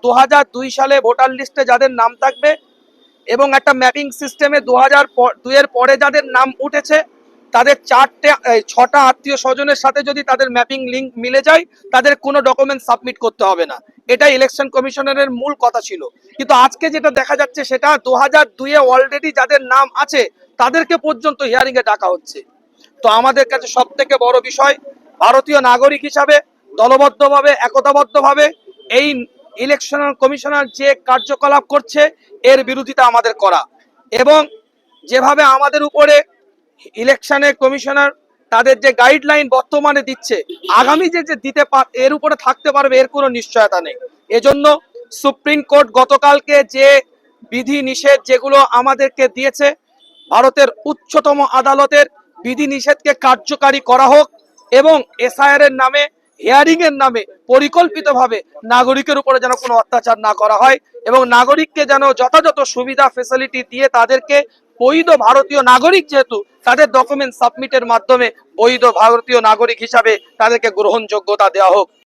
2002 সালে ভোটার লিস্টে যাদের নাম থাকবে এবং একটা ম্যাপিং সিস্টেমে 2002 এর পরে যাদের নাম উঠেছে তাদের 6টা আত্মীয় স্বজনের সাথে যদি তাদের ম্যাপিং লিঙ্ক মিলে যায় তাদের কোনো ডকুমেন্ট সাবমিট করতে হবে না। এটাই ইলেকশন কমিশনারের মূল কথা ছিল। কিন্তু আজকে যেটা দেখা যাচ্ছে সেটা 2002 এ অলরেডি যাদের নাম আছে তাদেরকে পর্যন্ত হিয়ারিং এ ডাকা হচ্ছে। তো আমাদের কাছে সব থেকে বড় বিষয়, ভারতীয় নাগরিক হিসাবে দলবদ্ধভাবে একতাবদ্ধভাবে এই ইলেকশন কমিশনার যে কার্যকলাপ করছে এর বিরোধিতা আমাদের করা, এবং যেভাবে আমাদের উপরে ইলেকশনের কমিশনার তাদের যে গাইডলাইন বর্তমানে দিচ্ছে আগামী যে দিতে এর উপরে থাকতে পারবে এর কোনো নিশ্চয়তা নেই। এজন্য সুপ্রিম কোর্ট গতকালকে যে বিধি নিষেধ যেগুলো আমাদেরকে দিয়েছে, ভারতের উচ্চতম আদালতের বিধি নিষেধকে কার্যকারী করা হোক এবং এসআইআর এর নামে হিয়ারিং এর নামে পরিকল্পিতভাবে নাগরিকের উপরে যেন কোনো অত্যাচার না করা হয় এবং নাগরিককে যেন যথাযথ সুবিধা ফেসিলিটি দিয়ে তাদেরকে বৈধ ভারতীয় নাগরিক যেহেতু তাদের ডকুমেন্ট সাবমিটের মাধ্যমে বৈধ ভারতীয় নাগরিক হিসাবে তাদেরকে গ্রহণযোগ্যতা দেওয়া হোক।